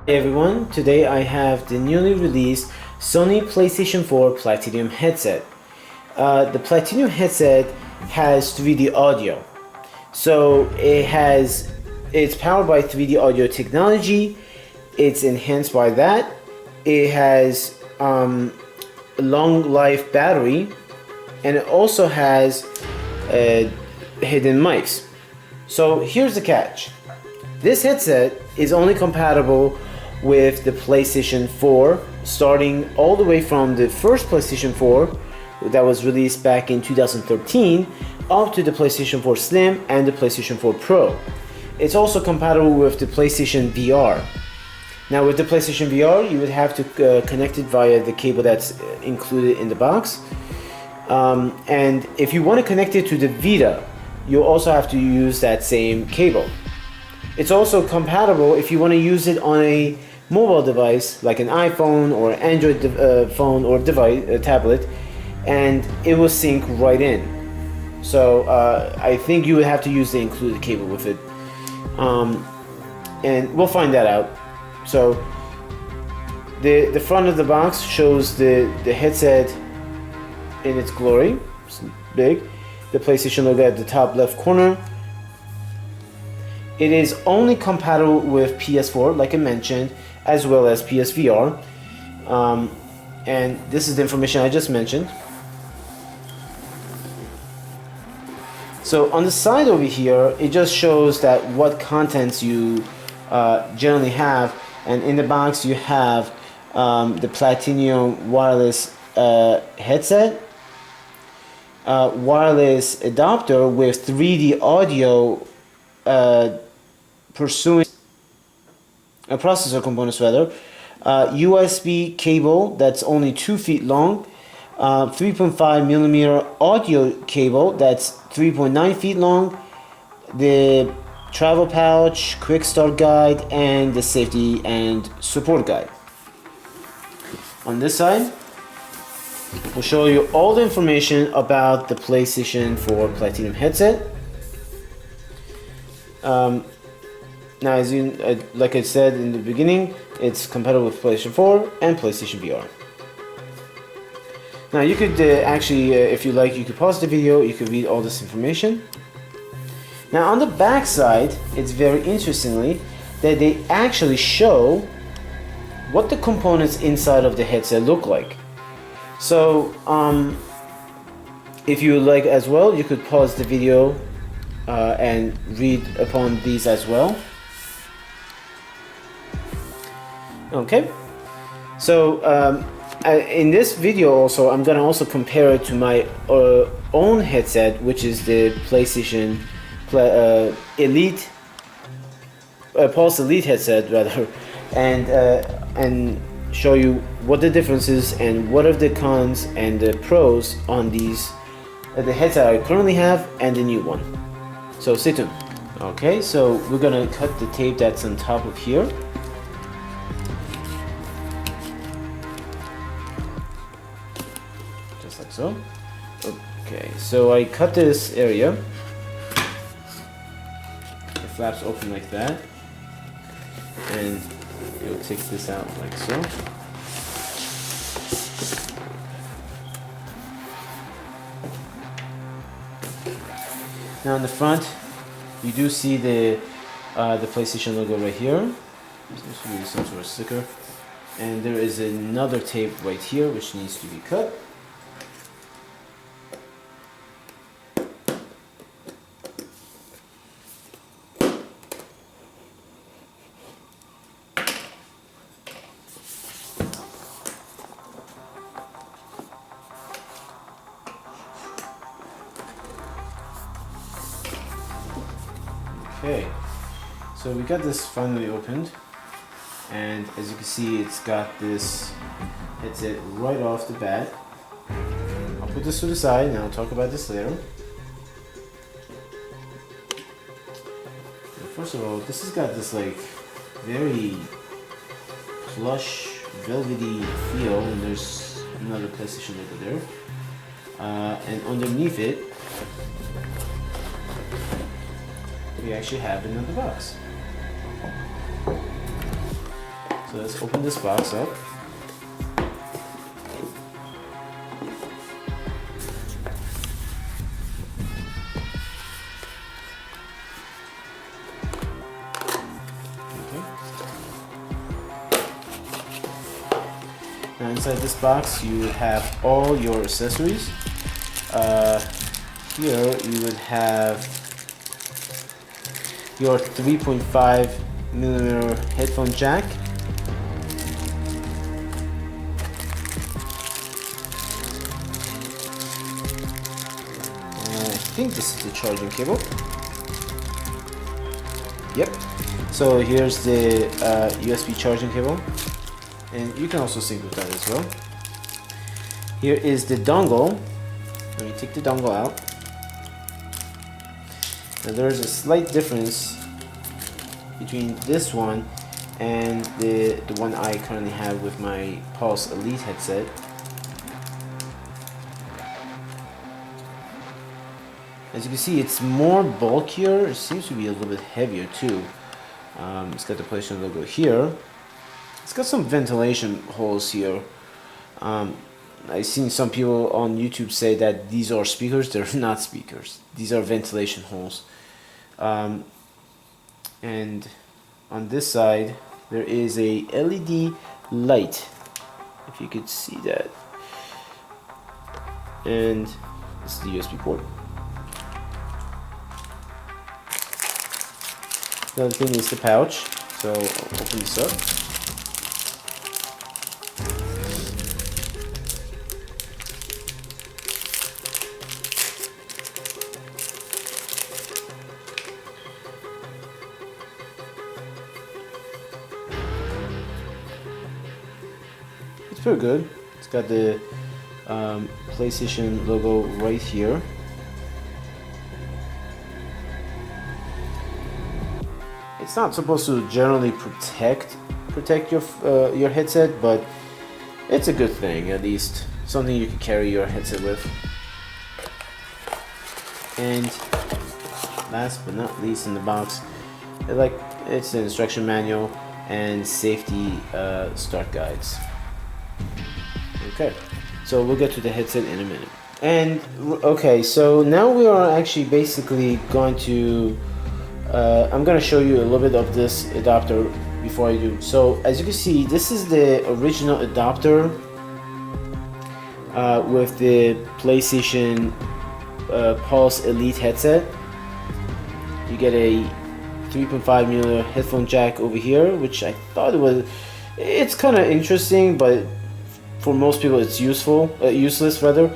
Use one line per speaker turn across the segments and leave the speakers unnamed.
Hey everyone, today I have the newly released Sony PlayStation 4 Platinum headset. The Platinum headset has 3D audio. So it's powered by 3D audio technology, it's enhanced by that, it has a long life battery, and it also has hidden mics. So here's the catch. This headset is only compatible with the PlayStation 4, starting all the way from the first PlayStation 4 that was released back in 2013 up to the PlayStation 4 Slim and the PlayStation 4 Pro. It's also compatible with the PlayStation VR. Now with the PlayStation VR, you would have to connect it via the cable that's included in the box. And if you want to connect it to the Vita, you also have to use that same cable. It's also compatible if you want to use it on a mobile device like an iPhone or Android phone or device, tablet, and it will sync right in. So I think you would have to use the included cable with it, and we'll find that out. So the front of the box shows the headset in its glory. It's big. The PlayStation logo at the top left corner. It is only compatible with PS4, like I mentioned, as well as PSVR. And this is the information I just mentioned. So on the side over here, it just shows that what contents you generally have. And in the box, you have the Platinum wireless headset, wireless adapter with 3D audio pursuing processor components rather, USB cable that's only 2 feet long, 3.5 millimeter audio cable that's 3.9 feet long, the travel pouch, quick start guide, and the safety and support guide. On this side, we'll show you all the information about the PlayStation 4 Platinum headset. Now, as you, like I said in the beginning, it's compatible with PlayStation 4 and PlayStation VR. Now, you could actually, if you like, you could pause the video, you could read all this information. Now, on the back side, it's very interestingly that they actually show what the components inside of the headset look like. So, if you would like as well, you could pause the video and read upon these as well. Okay, so in this video also I'm gonna also compare it to my own headset, which is the PlayStation Elite Pulse Elite headset rather, and show you what the difference is and what are the cons and the pros on these the headset I currently have and the new one. So stay tuned. Okay, so we're gonna cut the tape that's on top of here. Just like so. Okay, so I cut this area. The flaps open like that. And you'll take this out like so. Now in the front, you do see the PlayStation logo right here. This will be some sort of sticker, and there is another tape right here which needs to be cut. Okay, so we got this finally opened, and as you can see, it's got this headset right off the bat. I'll put this to the side and I'll talk about this later. First of all, this has got this like very plush, velvety feel, and there's another PlayStation logo there. And underneath it, we actually have another box. So let's open this box up. Now inside this box you have all your accessories. Here you would have your 3.5mm headphone jack. I think this is the charging cable. Yep. So here's the USB charging cable. And you can also sync with that as well. Here is the dongle. Let me take the dongle out. Now there's a slight difference between this one and the one I currently have with my Pulse Elite headset. As you can see, it's more bulkier. It seems to be a little bit heavier too. It's got the PlayStation logo here. It's got some ventilation holes here. I've seen some people on YouTube say that these are speakers. They're not speakers. These are ventilation holes. And on this side, there is a LED light, if you could see that. And this is the USB port. The other thing is the pouch. So I'll open this up. It's pretty good. It's got the PlayStation logo right here. It's not supposed to generally protect your headset, but it's a good thing, at least something you can carry your headset with. And last but not least in the box, it's an instruction manual and safety start guides. Okay, so we'll get to the headset in a minute. And okay, so now we are actually basically going to I'm going to show you a little bit of this adapter before I do. So as you can see, this is the original adapter with the PlayStation Pulse Elite headset. You get a 3.5mm headphone jack over here, which I thought it's kind of interesting, but for most people it's useless rather.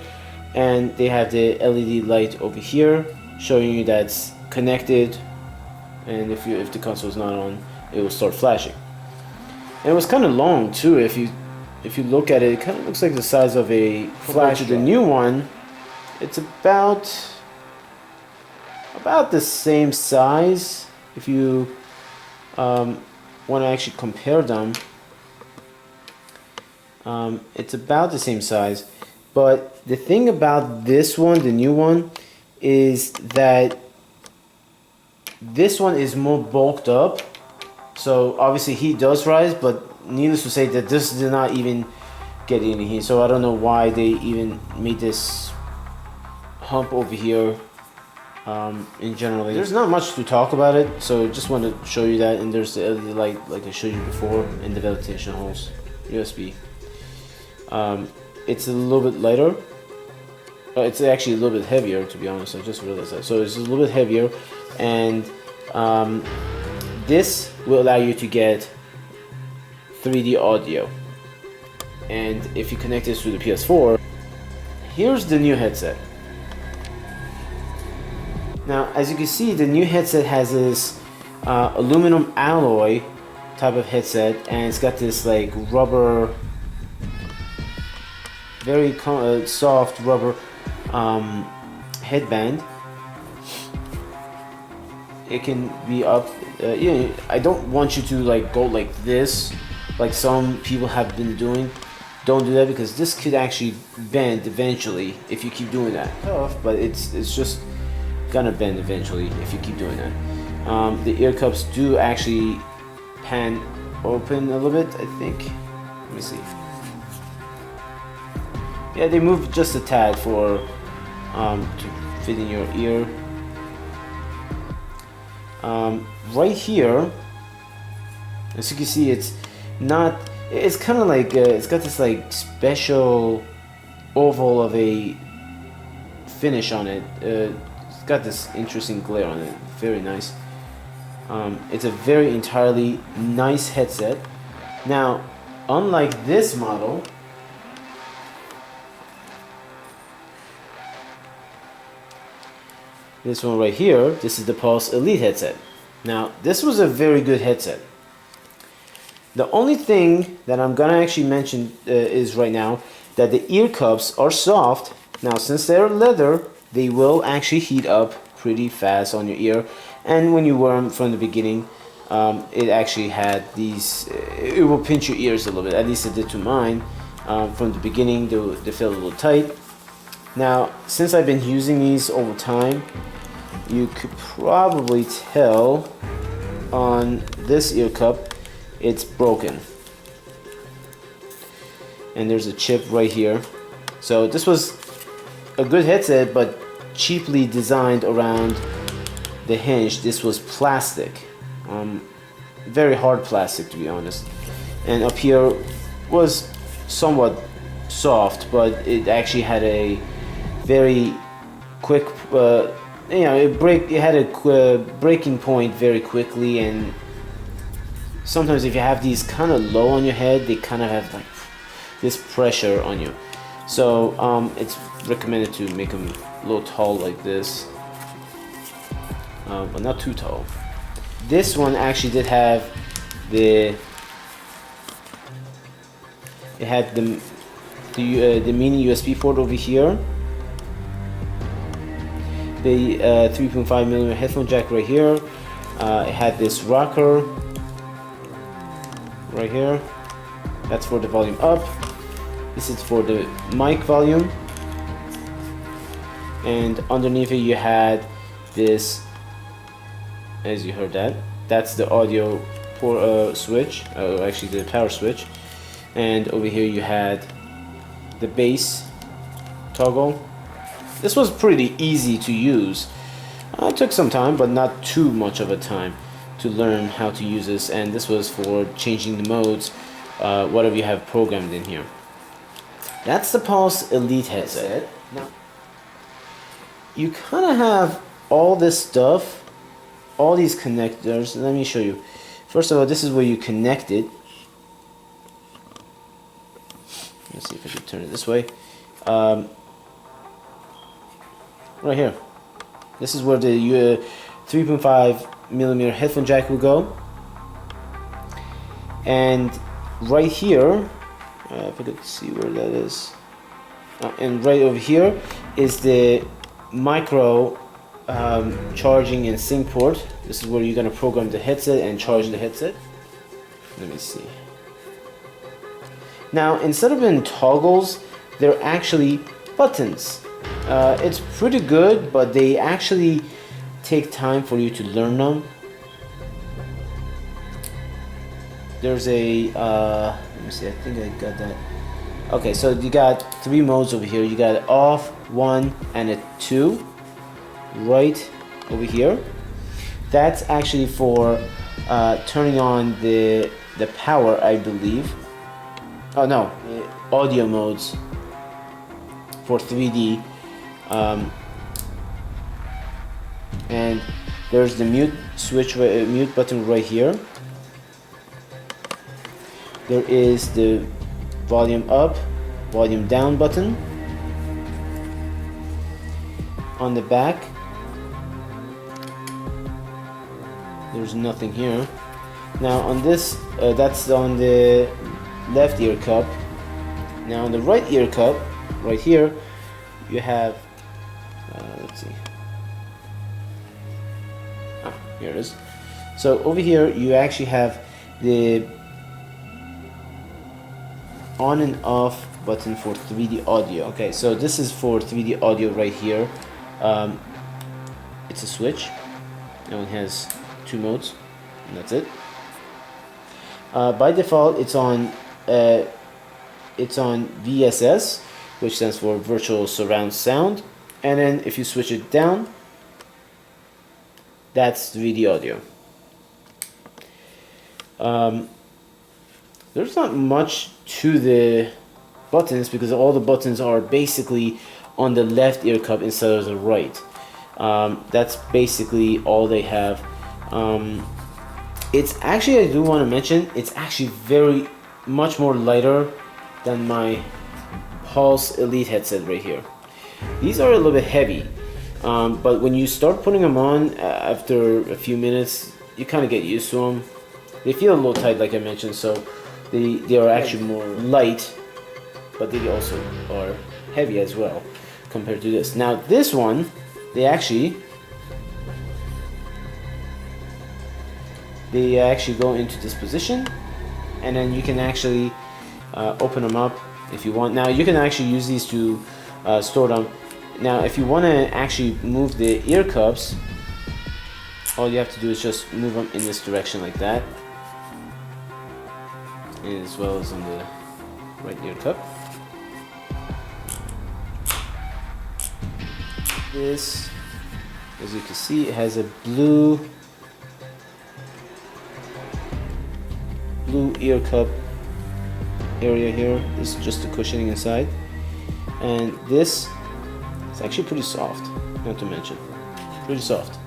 And they have the LED light over here showing you that it's connected, and if the console is not on, it will start flashing. And it was kind of long too. If you look at it, it kind of looks like the size of a flash. The new one, it's about the same size. If you want to actually compare them, it's about the same size. But the thing about this one, the new one, is that this one is more bulked up. So obviously heat does rise, but needless to say that this did not even get any heat. So I don't know why they even made this hump over here. In general, there's not much to talk about it, so just want to show you that. And there's the LED light like I showed you before, and the ventilation holes, USB. It's a little bit lighter. It's actually a little bit heavier, to be honest. I just realized that. So it's a little bit heavier, and this will allow you to get 3D audio. And if you connect this to the PS4, here's the new headset. Now, as you can see, the new headset has this aluminum alloy type of headset, and it's got this like rubber, very soft rubber headband. It can be up. I don't want you to like go like this, like some people have been doing. Don't do that, because this could actually bend eventually if you keep doing that. Tough, but it's just gonna bend eventually if you keep doing that. The ear cups do actually pan open a little bit, I think. Let me see. Yeah, they move just a tad for to fit in your ear. Right here, as you can see, it's not. It's kind of like it's got this like special oval of a finish on it. It's got this interesting glare on it. Very nice. It's a very entirely nice headset. Now, unlike this model, this one right here, this is the Pulse Elite headset. Now, this was a very good headset. The only thing that I'm gonna actually mention is right now that the ear cups are soft. Now, since they're leather, they will actually heat up pretty fast on your ear. And when you wear them from the beginning, it actually had these, it will pinch your ears a little bit, at least it did to mine. From the beginning, they felt a little tight. Now, since I've been using these over time, you could probably tell on this ear cup, it's broken. And there's a chip right here. So this was a good headset, but cheaply designed around the hinge. This was plastic, very hard plastic to be honest. And up here was somewhat soft, but it actually had a very quick, it had a breaking point very quickly. And sometimes if you have these kind of low on your head, they kind of have like this pressure on you. So it's recommended to make them a little tall like this, but not too tall. This one actually did have the mini USB port over here, the 3.5mm headphone jack right here. It had this rocker right here. That's for the volume up. This is for the mic volume. And underneath it you had this, as you heard that's the audio switch, actually the power switch. And over here you had the bass toggle. This was pretty easy to use. It took some time, but not too much of a time to learn how to use this. And this was for changing the modes, whatever you have programmed in here. That's the Pulse Elite headset. Now, you kind of have all this stuff, all these connectors. Let me show you. First of all, this is where you connect it. Let's see if I can turn it this way. Right here. This is where the 3.5mm headphone jack will go. And right here, if I could see where that is. And right over here is the micro charging and sync port. This is where you're going to program the headset and charge the headset. Let me see. Now, instead of being toggles, they're actually buttons. It's pretty good, but they actually take time for you to learn them. There's a let me see, I think I got that. Okay, so you got 3 modes over here. You got off, 1, and a 2 right over here. That's actually for turning on the power, I believe. Oh no, audio modes for 3D. And there's the mute switch, mute button right here. There is the volume up, volume down button. On the back, there's nothing here. Now on this, that's on the left ear cup. Now on the right ear cup, right here, you have, let's see. Here it is. So over here, you actually have the on and off button for 3D audio. Okay, so this is for 3D audio right here. It's a switch. Now it has 2 modes, and that's it. By default, it's on VSS, which stands for Virtual Surround Sound. And then if you switch it down, that's the video audio. There's not much to the buttons because all the buttons are basically on the left ear cup instead of the right. That's basically all they have. It's actually, I do want to mention, it's actually very much more lighter than my Pulse Elite headset right here. These are a little bit heavy, but when you start putting them on after a few minutes, you kind of get used to them. They feel a little tight, like I mentioned, so they are actually more light, but they also are heavy as well compared to this. Now this one, they actually go into this position, and then you can actually open them up if you want. Now you can actually use these to store them. Now if you want to actually move the ear cups, all you have to do is just move them in this direction like that, and as well as in the right ear cup. This, as you can see, it has a blue ear cup area here. This is just the cushioning inside, and this is actually pretty soft, not to mention pretty soft.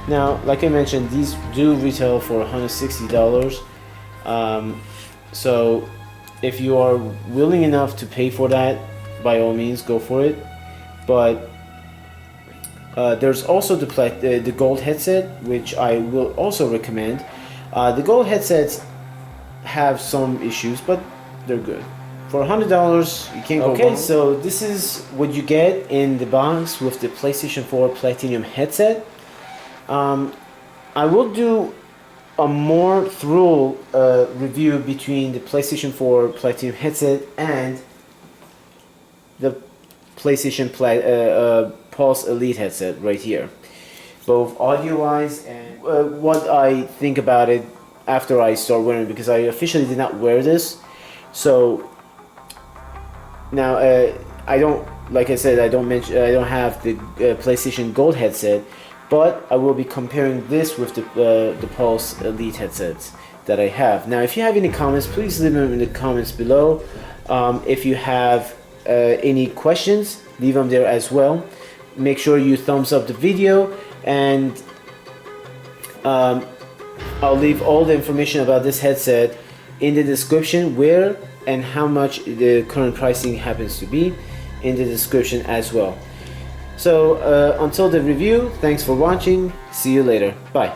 Now, like I mentioned, these do retail for $160. So if you are willing enough to pay for that, by all means go for it. But there's also the gold headset, which I will also recommend. The gold headsets have some issues, but they're good. For $100, you can't go wrong. Okay, so this is what you get in the box with the PlayStation 4 Platinum headset. I will do a more thorough review between the PlayStation 4 Platinum headset and the PlayStation Pulse Elite headset right here, both audio-wise and what I think about it after I start wearing it, because I officially did not wear this. So now I don't, like I said, I don't have the PlayStation Gold headset, but I will be comparing this with the Pulse Elite headsets that I have. Now, if you have any comments, please leave them in the comments below. If you have any questions, leave them there as well. Make sure you thumbs up the video, and I'll leave all the information about this headset in the description, where and how much the current pricing happens to be in the description as well. So until the review, thanks for watching. See you later. Bye.